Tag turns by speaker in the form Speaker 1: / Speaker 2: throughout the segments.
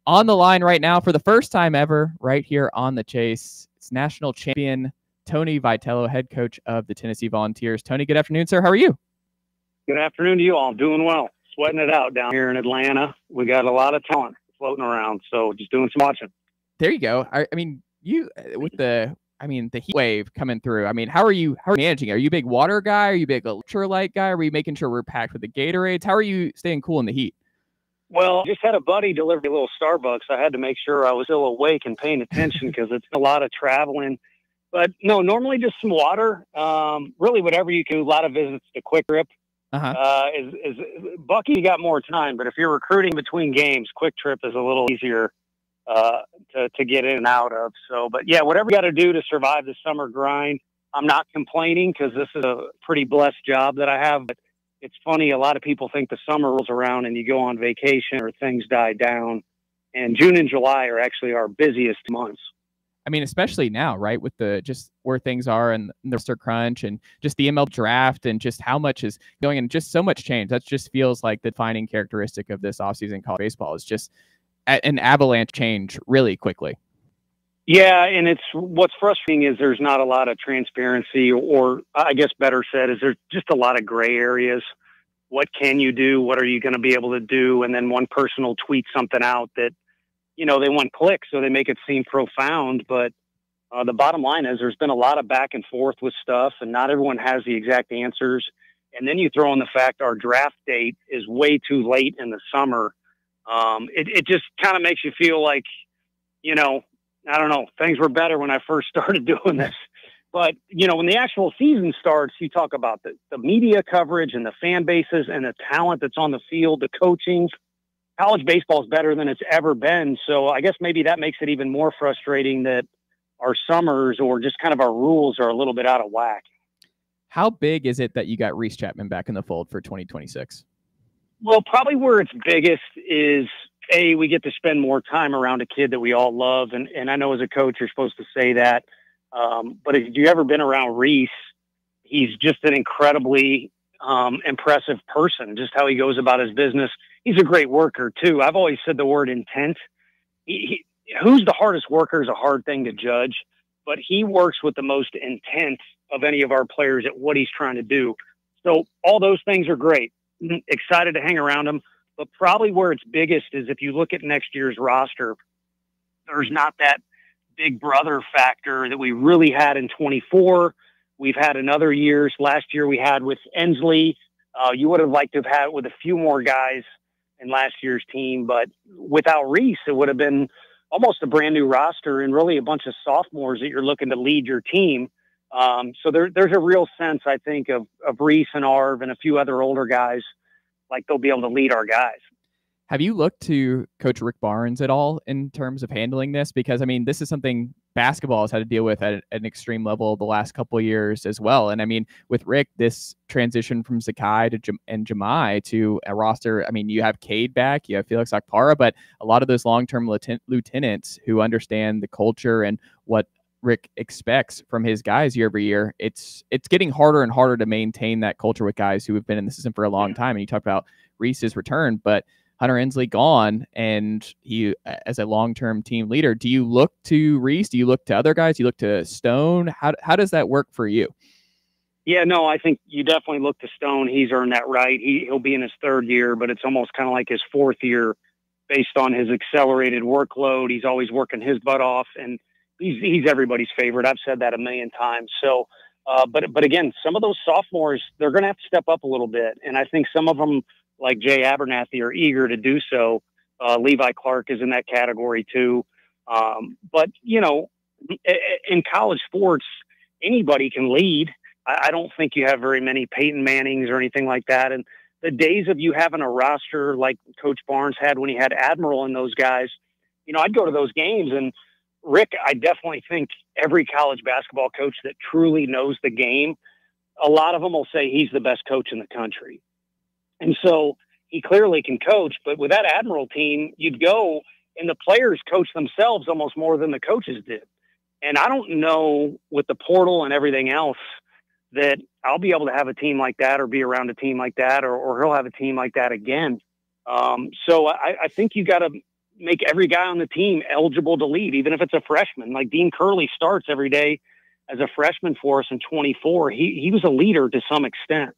Speaker 1: On the line right now for the first time ever, right here on The Chase, it's national champion Tony Vitello, head coach of the Tennessee Volunteers. Tony, good afternoon, sir. How are you?
Speaker 2: Good afternoon to you all. Doing well. Sweating it out down here in Atlanta. We got a lot of talent floating around, so just doing some watching.
Speaker 1: There you go. I mean, you with the heat wave coming through. I mean, how are you managing? Are you a big water guy? Are you a big electrolyte guy? Are we making sure we're packed with the Gatorades? How are you staying cool in the heat?
Speaker 2: Well, just had a buddy deliver me a little Starbucks. I had to make sure I was still awake and paying attention because it's a lot of traveling. But no, normally just some water. Really, whatever you can. A lot of visits to Quick Trip. Is Bucky, you got more time, but if you're recruiting between games, Quick Trip is a little easier to get in and out of. So, but yeah, whatever you got to do to survive the summer grind, I'm not complaining because this is a pretty blessed job that I have. But it's funny, a lot of people think the summer rolls around and you go on vacation or things die down. And June and July are actually our busiest months.
Speaker 1: I mean, especially now, right, with the just where things are and the roster crunch and just the MLB draft and just how much is going and just so much change. That just feels like the defining characteristic of this offseason college baseball is just an avalanche change really quickly.
Speaker 2: Yeah, and it's what's frustrating is there's not a lot of transparency, or I guess better said is there's just a lot of gray areas. What can you do? What are you going to be able to do? And then one person will tweet something out that, you know, they want clicks, so they make it seem profound. But the bottom line is there's been a lot of back and forth with stuff, and not everyone has the exact answers. And then you throw in the fact our draft date is way too late in the summer. It just kind of makes you feel like, you know, I don't know, things were better when I first started doing this. But, you know, when the actual season starts, you talk about the media coverage and the fan bases and the talent that's on the field, the coaching. College baseball is better than it's ever been. So I guess maybe that makes it even more frustrating that our summers or just kind of our rules are a little bit out of whack.
Speaker 1: How big is it that you got Reese Chapman back in the fold for 2026?
Speaker 2: Well, probably where it's biggest is, A, we get to spend more time around a kid that we all love. And I know as a coach, you're supposed to say that. But if you've ever been around Reese, he's just an incredibly impressive person, just how he goes about his business. He's a great worker, too. I've always said the word intent. Who's the hardest worker is a hard thing to judge, but he works with the most intent of any of our players at what he's trying to do. So all those things are great. Excited to hang around him. But probably where it's biggest is if you look at next year's roster, there's not that big brother factor that we really had in 24. We've had in other years. Last year we had with Ensley. You would have liked to have had with a few more guys in last year's team, but without Reese, it would have been almost a brand new roster and really a bunch of sophomores that you're looking to lead your team. So there's a real sense, I think, of Reese and Arv and a few other older guys, like they'll be able to lead our guys.
Speaker 1: Have you looked to Coach Rick Barnes at all in terms of handling this? Because, I mean, this is something basketball has had to deal with at an extreme level the last couple of years as well. And, I mean, with Rick, this transition from Zakai and Jemai to a roster, I mean, you have Cade back, you have Felix Akpara, but a lot of those long-term lieutenants who understand the culture and what Rick expects from his guys year over year, it's getting harder and harder to maintain that culture with guys who have been in the system for a long time. And you talked about Reese's return, but Hunter Ensley gone, and he as a long-term team leader. Do you look to Reese? Do you look to other guys? Do you look to Stone? How does that work for you?
Speaker 2: Yeah, no, I think you definitely look to Stone. He's earned that right. He'll be in his third year, but it's almost kind of like his fourth year based on his accelerated workload. He's always working his butt off, and he's everybody's favorite. I've said that a million times. So, but again, some of those sophomores, they're going to have to step up a little bit, and I think some of them, like Jay Abernathy, are eager to do so. Levi Clark is in that category too. But, you know, in college sports, anybody can lead. I don't think you have very many Peyton Mannings or anything like that. And the days of you having a roster like Coach Barnes had when he had Admiral and those guys, you know, I'd go to those games. And Rick, I definitely think every college basketball coach that truly knows the game, a lot of them will say he's the best coach in the country. And so he clearly can coach, but with that Admiral team, you'd go and the players coach themselves almost more than the coaches did. And I don't know with the portal and everything else that I'll be able to have a team like that or be around a team like that, or he'll have a team like that again. So I think you got to make every guy on the team eligible to lead, even if it's a freshman. Like Dean Curley starts every day as a freshman for us in 24. He was a leader to some extent.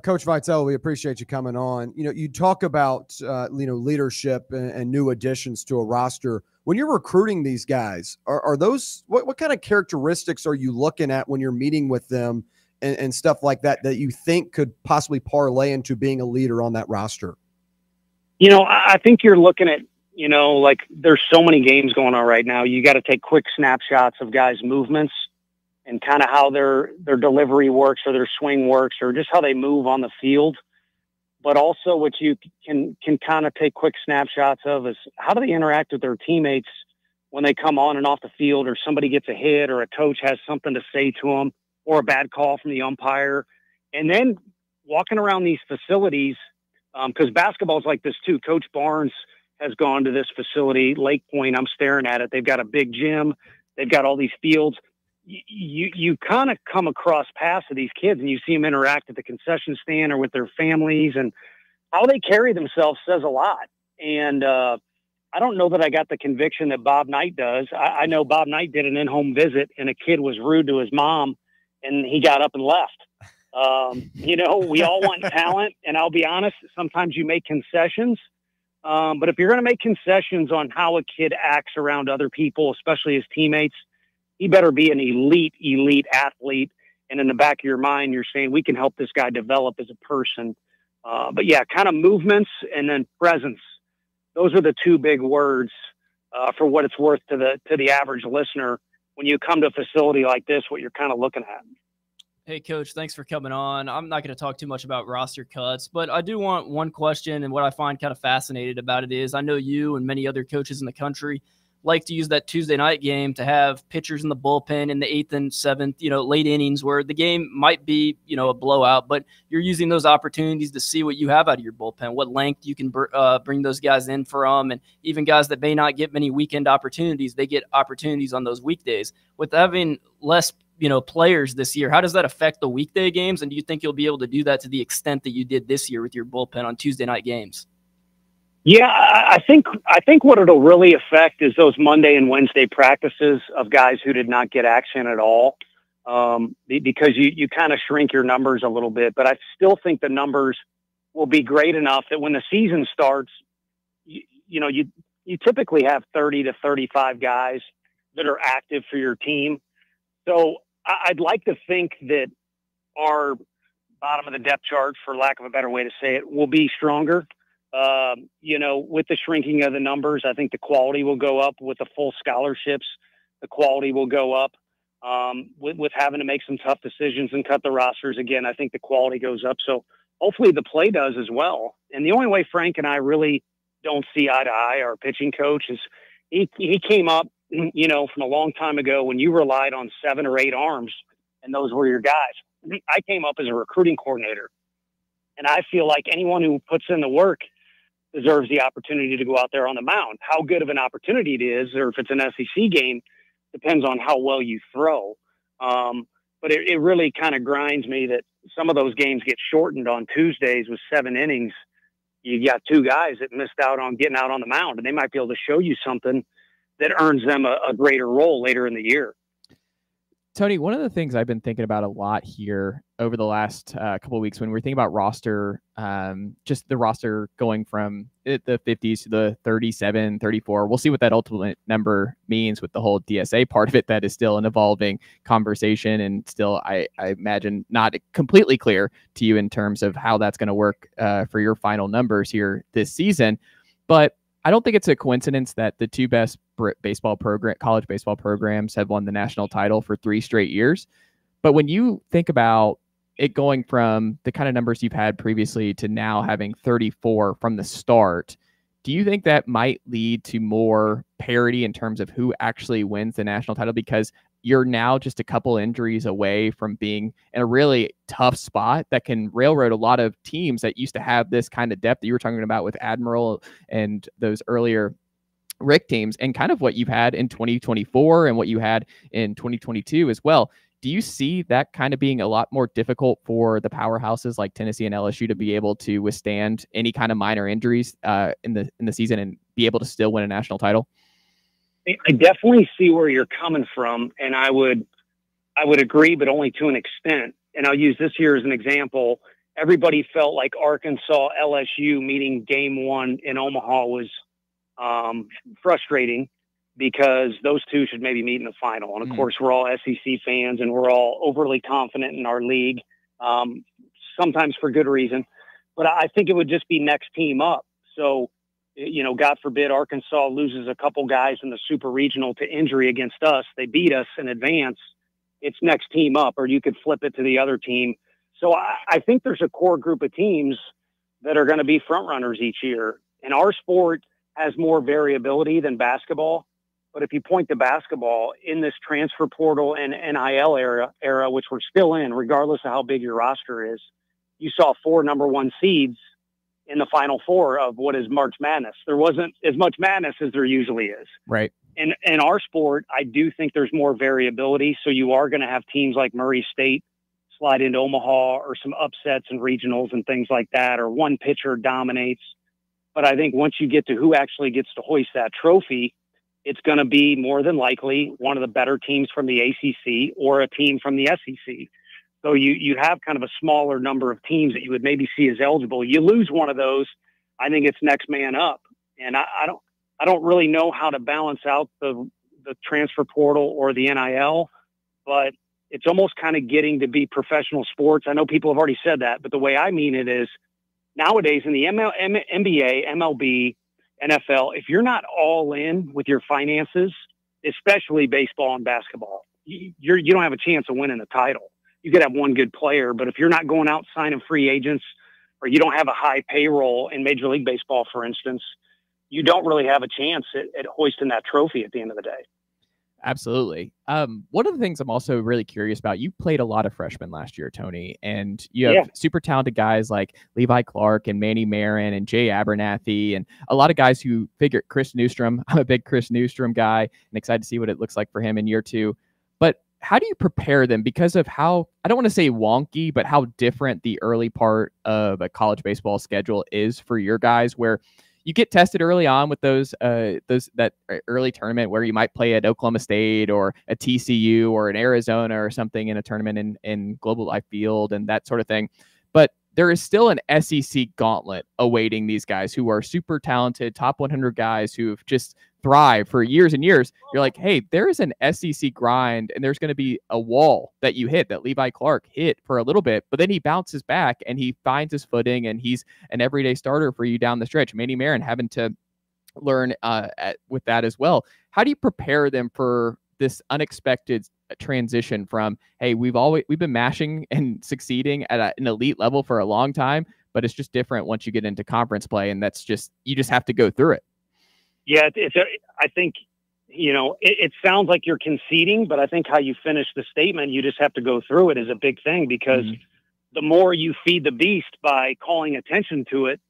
Speaker 3: Coach Vitello, we appreciate you coming on. You talk about, leadership and new additions to a roster. When you're recruiting these guys, are those, what kind of characteristics are you looking at when you're meeting with them and stuff like that you think could possibly parlay into being a leader on that roster?
Speaker 2: I think you're looking at, like there's so many games going on right now. You got to take quick snapshots of guys' movements and kind of how their delivery works or their swing works or just how they move on the field. But also what you can kind of take quick snapshots of is how do they interact with their teammates when they come on and off the field, or somebody gets a hit or a coach has something to say to them or a bad call from the umpire. And then walking around these facilities, because basketball is like this too. Coach Barnes has gone to this facility, Lake Point. I'm staring at it. They've got a big gym. They've got all these fields. You kind of come across paths of these kids and you see them interact at the concession stand or with their families, and how they carry themselves says a lot. And I don't know that I got the conviction that Bob Knight does. I know Bob Knight did an in-home visit and a kid was rude to his mom and he got up and left. We all want talent, and I'll be honest, sometimes you make concessions. But if you're going to make concessions on how a kid acts around other people, especially his teammates, he better be an elite athlete. And in the back of your mind, you're saying, we can help this guy develop as a person. But yeah, kind of movements and then presence. Those are the two big words for what it's worth to the average listener. When you come to a facility like this, what you're kind of looking at.
Speaker 4: Hey, Coach, thanks for coming on. I'm not going to talk too much about roster cuts, but I do want one question, and what I find kind of fascinated about it is I know you and many other coaches in the country like to use that Tuesday night game to have pitchers in the bullpen in the 8th and 7th, late innings where the game might be, a blowout, but you're using those opportunities to see what you have out of your bullpen, what length you can bring those guys in from, and even guys that may not get many weekend opportunities, they get opportunities on those weekdays. With having less players this year, how does that affect the weekday games? And do you think you'll be able to do that to the extent that you did this year with your bullpen on Tuesday night games?
Speaker 2: Yeah, I think what it'll really affect is those Monday and Wednesday practices of guys who did not get action at all, because you kind of shrink your numbers a little bit. But I still think the numbers will be great enough that when the season starts, you typically have 30 to 35 guys that are active for your team. So I'd like to think that our bottom of the depth chart, for lack of a better way to say it, will be stronger. With the shrinking of the numbers, I think the quality will go up. With the full scholarships, the quality will go up. With having to make some tough decisions and cut the rosters again, I think the quality goes up. So hopefully the play does as well. And the only way Frank and I really don't see eye to eye, our pitching coach, is he came up, from a long time ago when you relied on 7 or 8 arms and those were your guys. I came up as a recruiting coordinator, and I feel like anyone who puts in the work deserves the opportunity to go out there on the mound. How good of an opportunity it is, or if it's an SEC game, depends on how well you throw. But it really kind of grinds me that some of those games get shortened on Tuesdays with 7 innings. You got 2 guys that missed out on getting out on the mound, and they might be able to show you something that earns them a greater role later in the year.
Speaker 1: Tony, one of the things I've been thinking about a lot here over the last couple of weeks when we're thinking about roster, just the roster going from the 50s to the 37, 34, we'll see what that ultimate number means with the whole DSA part of it. That is still an evolving conversation and still, I imagine, not completely clear to you in terms of how that's going to work for your final numbers here this season. But I don't think it's a coincidence that the 2 best college baseball programs have won the national title for 3 straight years. But when you think about it going from the kind of numbers you've had previously to now having 34 from the start, do you think that might lead to more parity in terms of who actually wins the national title? Because you're now just a couple injuries away from being in a really tough spot that can railroad a lot of teams that used to have this kind of depth that you were talking about with Admiral and those earlier Rick teams, and kind of what you've had in 2024 and what you had in 2022 as well. Do you see that kind of being a lot more difficult for the powerhouses like Tennessee and LSU to be able to withstand any kind of minor injuries in the season and be able to still win a national title?
Speaker 2: I definitely see where you're coming from, and I would agree, but only to an extent. And I'll use this year as an example. Everybody felt like Arkansas LSU meeting game 1 in Omaha was frustrating because those two should maybe meet in the final. And of course, we're all SEC fans and we're all overly confident in our league, sometimes for good reason. But I think it would just be next team up. So, God forbid Arkansas loses a couple guys in the super regional to injury against us. They beat us in advance. It's next team up, or you could flip it to the other team. So I think there's a core group of teams that are going to be front runners each year. And our sport has more variability than basketball. But if you point to basketball in this transfer portal and NIL era, which we're still in, regardless of how big your roster is, you saw 4 number 1 seeds in the Final Four of what is March Madness. There wasn't as much madness as there usually is.
Speaker 1: Right.
Speaker 2: In our sport, I do think there's more variability. So you are going to have teams like Murray State slide into Omaha, or some upsets and regionals and things like that, or one pitcher dominates. But I think once you get to who actually gets to hoist that trophy, it's going to be more than likely one of the better teams from the ACC or a team from the SEC. So you have kind of a smaller number of teams that you would maybe see as eligible. You lose one of those, I think it's next man up. And I don't really know how to balance out the transfer portal or the NIL, but it's almost kind of getting to be professional sports. I know people have already said that, but the way I mean it is nowadays in the NBA, MLB, NFL, if you're not all in with your finances, especially baseball and basketball, you don't have a chance of winning a title. You could have one good player, but if you're not going out signing free agents, or you don't have a high payroll in Major League Baseball, for instance, you don't really have a chance at hoisting that trophy at the end of the day.
Speaker 1: Absolutely. One of the things I'm also really curious about, you played a lot of freshmen last year, Tony, and you have super talented guys like Levi Clark and Manny Marin and Jay Abernathy, and a lot of guys who figure Chris Newstrom. I'm a big Chris Newstrom guy and excited to see what it looks like for him in year 2. But how do you prepare them because of how, I don't want to say wonky, but how different the early part of a college baseball schedule is for your guys, where you get tested early on with that early tournament where you might play at Oklahoma State or a TCU or an Arizona or something in a tournament in Global Life Field and that sort of thing. But there is still an SEC gauntlet awaiting these guys who are super talented, top 100 guys who've just thrived for years and years. You're like, hey, there is an SEC grind, and there's going to be a wall that you hit, that Levi Clark hit for a little bit, but then he bounces back and he finds his footing, and he's an everyday starter for you down the stretch. Manny Marin having to learn with that as well. How do you prepare them for this unexpected transition from, hey, we've been mashing and succeeding at an elite level for a long time, but it's just different once you get into conference play, and you just have to go through it?
Speaker 2: Yeah, I think, it sounds like you're conceding, but I think how you finish the statement, you just have to go through it, is a big thing, because the more you feed the beast by calling attention to it,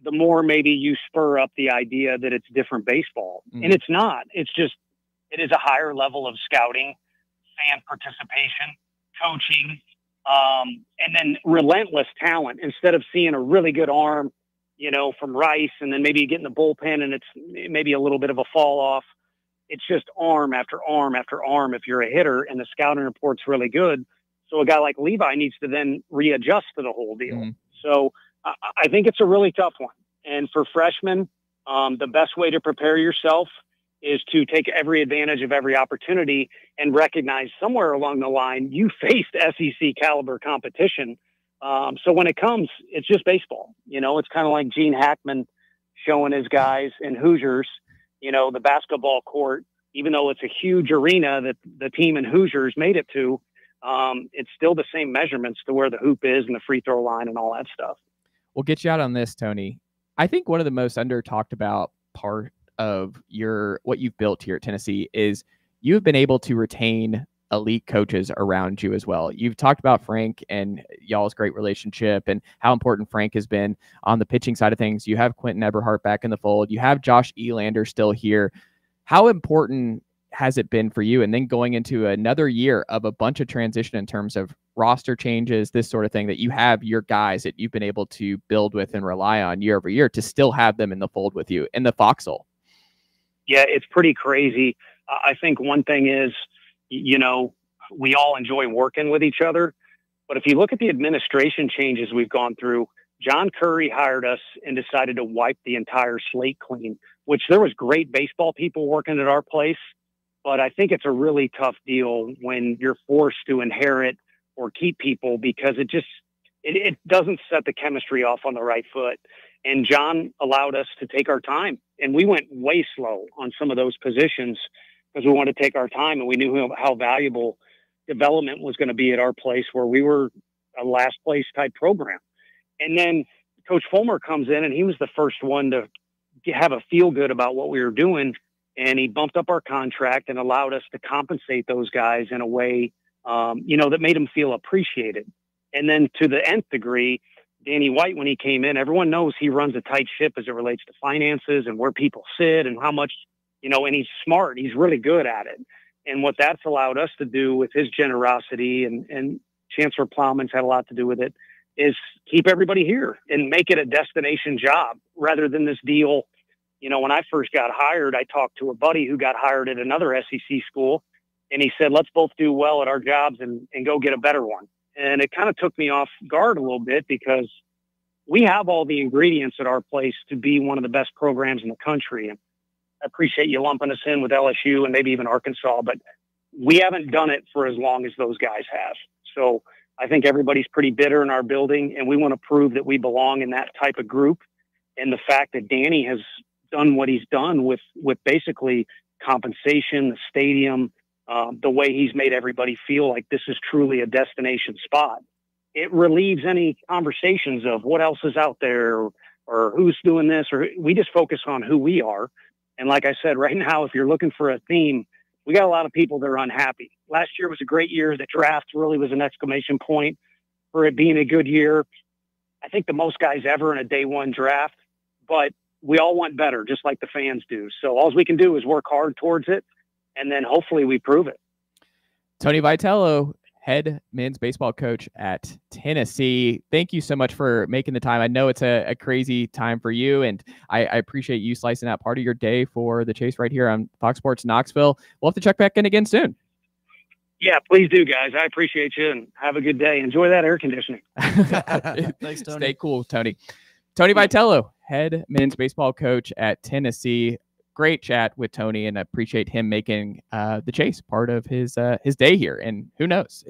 Speaker 2: the more maybe you spur up the idea that it's different baseball. And it's not. It's just, it is a higher level of scouting, fan participation, coaching, and then relentless talent. Instead of seeing a really good arm, from Rice, and then maybe you get in the bullpen and it's maybe a little bit of a fall off. It's just arm after arm after arm if you're a hitter, and the scouting report's really good. So a guy like Levi needs to then readjust to the whole deal. So I think it's a really tough one. And for freshmen, the best way to prepare yourself is to take every advantage of every opportunity and recognize somewhere along the line you faced SEC caliber competition. So when it comes, it's just baseball. It's kind of like Gene Hackman showing his guys in Hoosiers, the basketball court, even though it's a huge arena that the team in Hoosiers made it to, it's still the same measurements to where the hoop is and the free throw line and all that stuff.
Speaker 1: We'll get you out on this, Tony. I think one of the most under talked about part of what you've built here at Tennessee is you've been able to retain elite coaches around you as well. You've talked about Frank and y'all's great relationship and how important Frank has been on the pitching side of things. You have Quentin Eberhardt back in the fold. You have Josh Elander still here. How important has it been for you? And then going into another year of a bunch of transition in terms of roster changes, this sort of thing, that you have your guys that you've been able to build with and rely on year over year to still have them in the fold with you in the foxhole.
Speaker 2: Yeah, it's pretty crazy. I think one thing is, we all enjoy working with each other. But if you look at the administration changes we've gone through, John Curry hired us and decided to wipe the entire slate clean, which there was great baseball people working at our place. But I think it's a really tough deal when you're forced to inherit or keep people, because it doesn't set the chemistry off on the right foot. And John allowed us to take our time, and we went way slow on some of those positions because we wanted to take our time, and we knew how valuable development was going to be at our place, where we were a last place type program. And then Coach Fulmer comes in, and he was the first one to have a feel good about what we were doing. And he bumped up our contract and allowed us to compensate those guys in a way, that made them feel appreciated. And then to the nth degree, Danny White, when he came in, everyone knows he runs a tight ship as it relates to finances and where people sit and how much, and he's smart. He's really good at it. And what that's allowed us to do with his generosity, and Chancellor Plowman's had a lot to do with it, is keep everybody here and make it a destination job rather than this deal. When I first got hired, I talked to a buddy who got hired at another SEC school, and he said, let's both do well at our jobs and go get a better one. And it kind of took me off guard a little bit, because we have all the ingredients at our place to be one of the best programs in the country. And I appreciate you lumping us in with LSU and maybe even Arkansas, but we haven't done it for as long as those guys have. So I think everybody's pretty bitter in our building, and we want to prove that we belong in that type of group. And the fact that Danny has done what he's done with basically compensation, the stadium, the way he's made everybody feel like this is truly a destination spot, it relieves any conversations of what else is out there or who's doing this, or we just focus on who we are. And like I said, right now, if you're looking for a theme, we got a lot of people that are unhappy. Last year was a great year. The draft really was an exclamation point for it being a good year. I think the most guys ever in a day one draft, but we all want better, just like the fans do. So all we can do is work hard towards it, and then hopefully we prove it.
Speaker 1: Tony Vitello, head men's baseball coach at Tennessee. Thank you so much for making the time. I know it's a crazy time for you, and I appreciate you slicing out part of your day for the Chase right here on Fox Sports Knoxville. We'll have to check back in again soon.
Speaker 2: Yeah, please do, guys. I appreciate you, and have a good day. Enjoy that air conditioning.
Speaker 4: Thanks, Tony.
Speaker 1: Stay cool, Tony. Tony Vitello, head men's baseball coach at Tennessee. Great chat with Tony, and I appreciate him making the Chase part of his day here. And who knows?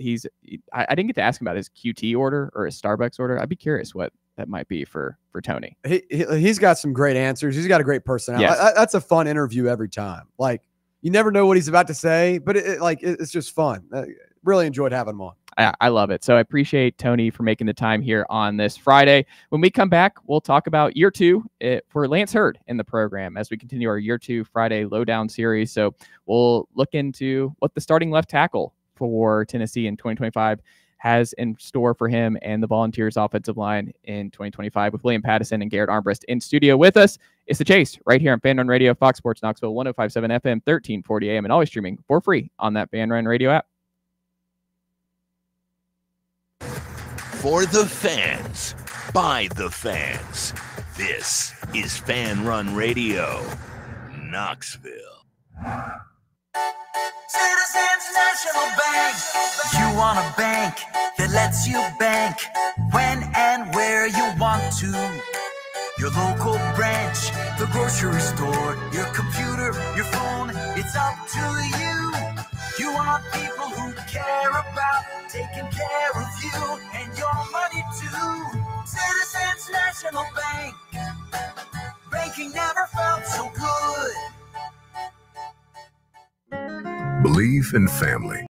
Speaker 1: I didn't get to ask him about his QT order or his Starbucks order. I'd be curious what that might be for Tony.
Speaker 3: He's got some great answers. He's got a great personality.
Speaker 1: Yes.
Speaker 3: That's a fun interview every time. Like, you never know what he's about to say, but it's just fun. Really enjoyed having him on.
Speaker 1: I love it. So I appreciate Tony for making the time here on this Friday. When we come back, we'll talk about year two for Lance Hurd in the program as we continue our year two Friday Lowdown series. So we'll look into what the starting left tackle for Tennessee in 2025 has in store for him and the Volunteers offensive line in 2025 with William Pattison and Garrett Armbrust in studio with us. It's the Chase right here on FanRun Radio, Fox Sports Knoxville, 105.7 FM, 1340 AM, and always streaming for free on that FanRun Radio app.
Speaker 5: For the fans, by the fans. This is FanRun Radio, Knoxville.
Speaker 6: Citizens National Bank. You want a bank that lets you bank when and where you want to. Your local branch, the grocery store, your computer, your phone, it's up to you. You want people who care about taking care of you and your money too. Citizens National Bank. Banking never felt so good.
Speaker 7: Believe in family.